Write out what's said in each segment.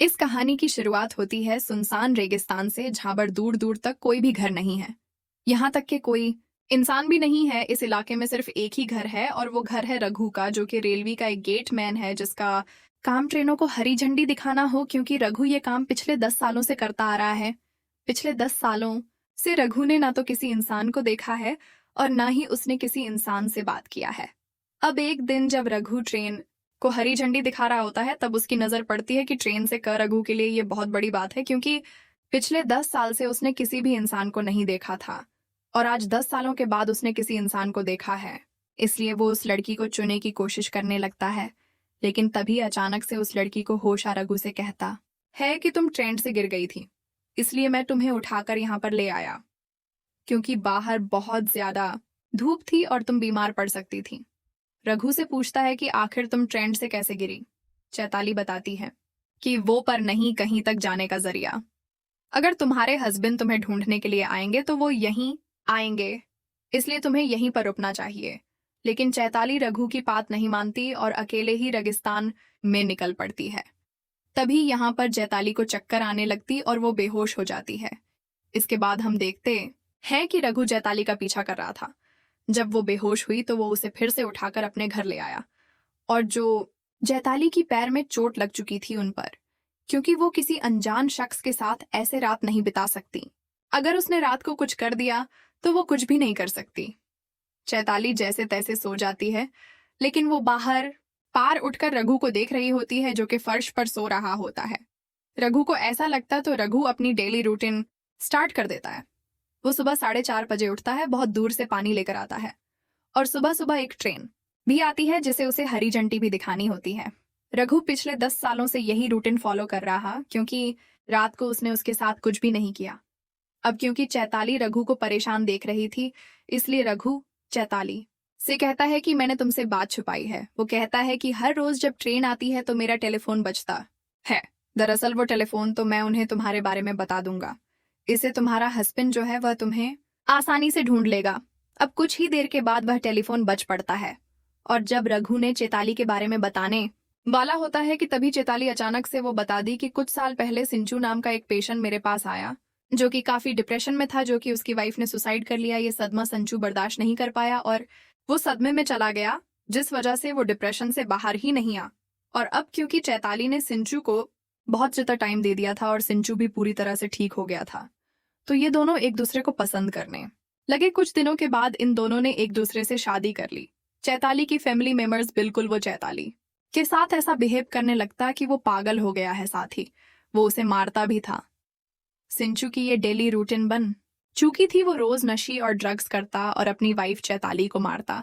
इस कहानी की शुरुआत होती है सुनसान रेगिस्तान से जहां पर दूर दूर तक कोई भी घर नहीं है। यहाँ तक कि कोई इंसान भी नहीं है। इस इलाके में सिर्फ एक ही घर है और वो घर है रघु का, जो कि रेलवे का एक गेट मैन है जिसका काम ट्रेनों को हरी झंडी दिखाना हो, क्योंकि रघु ये काम पिछले 10 सालों से करता आ रहा है। पिछले 10 सालों से रघु ने ना तो किसी इंसान को देखा है और ना ही उसने किसी इंसान से बात किया है। अब एक दिन जब रघु ट्रेन को हरी झंडी दिखा रहा होता है, तब उसकी नजर पड़ती है कि ट्रेन से कर रघु के लिए ये बहुत बड़ी बात है, क्योंकि पिछले 10 साल से उसने किसी भी इंसान को नहीं देखा था और आज 10 सालों के बाद उसने किसी इंसान को देखा है। इसलिए वो उस लड़की को चुनने की कोशिश करने लगता है। लेकिन तभी अचानक से उस लड़की को होश आ रघु से कहता है कि तुम ट्रेन से गिर गई थी, इसलिए मैं तुम्हें उठाकर यहाँ पर ले आया, क्योंकि बाहर बहुत ज्यादा धूप थी और तुम बीमार पड़ सकती थी। रघु से पूछता है कि आखिर तुम ट्रेन से कैसे गिरी। चैताली बताती है कि वो पर नहीं कहीं तक जाने का जरिया। अगर तुम्हारे हस्बैंड तुम्हें ढूंढने के लिए आएंगे तो वो यहीं आएंगे, इसलिए तुम्हें यहीं पर रुकना चाहिए। लेकिन चैताली रघु की बात नहीं मानती और अकेले ही रेगिस्तान में निकल पड़ती है। तभी यहाँ पर चैताली को चक्कर आने लगती और वो बेहोश हो जाती है। इसके बाद हम देखते हैं कि रघु चैताली का पीछा कर रहा था। जब वो बेहोश हुई तो वो उसे फिर से उठाकर अपने घर ले आया, और जो जैताली की पैर में चोट लग चुकी थी उन पर, क्योंकि वो किसी अनजान शख्स के साथ ऐसे रात नहीं बिता सकती। अगर उसने रात को कुछ कर दिया तो वो कुछ भी नहीं कर सकती। चैताली जैसे तैसे सो जाती है, लेकिन वो बाहर पार उठकर रघु को देख रही होती है, जो कि फर्श पर सो रहा होता है। रघु को ऐसा लगता तो रघु अपनी डेली रूटीन स्टार्ट कर देता है। वो सुबह 4:30 बजे उठता है, बहुत दूर से पानी लेकर आता है, और सुबह सुबह एक ट्रेन भी आती है जिसे उसे हरी झंडी भी दिखानी होती है। रघु पिछले 10 सालों से यही रूटीन फॉलो कर रहा, क्योंकि रात को उसने उसके साथ कुछ भी नहीं किया। अब क्योंकि चैताली रघु को परेशान देख रही थी, इसलिए रघु चैताली से कहता है कि मैंने तुमसे बात छुपाई है। वो कहता है कि हर रोज जब ट्रेन आती है तो मेरा टेलीफोन बजता है। दरअसल वो टेलीफोन तो मैं उन्हें तुम्हारे बारे में बता दूंगा। इसे तुम्हारा हस्बैंड जो है वह तुम्हें आसानी से ढूंढ लेगा। अब कुछ ही देर के बाद वह टेलीफोन बज पड़ता है, और जब रघु ने चैताली के बारे में बताने वाला होता है कि तभी चैताली अचानक से वो बता दी कि कुछ साल पहले सिंचू नाम का एक पेशेंट मेरे पास आया, जो कि काफी डिप्रेशन में था, जो कि उसकी वाइफ ने सुसाइड कर लिया। ये सदमा संचू बर्दाश्त नहीं कर पाया और वो सदमे में चला गया, जिस वजह से वो डिप्रेशन से बाहर ही नहीं आ। और अब क्योंकि चैताली ने सिंचू को बहुत ज्यादा टाइम दे दिया था और सिंचू भी पूरी तरह से ठीक हो गया था, तो ये दोनों एक दूसरे को पसंद करने लगे। कुछ दिनों के बाद इन दोनों ने एक दूसरे से शादी कर ली। चैताली की फैमिली मेंबर्स बिल्कुल वो चैताली के साथ ऐसा बिहेव करने लगता कि वो पागल हो गया है, साथ ही वो उसे मारता भी था। सिंचू की ये डेली रूटीन बन चुकी थी। वो रोज नशे और ड्रग्स करता और अपनी वाइफ चैताली को मारता।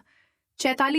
चैताली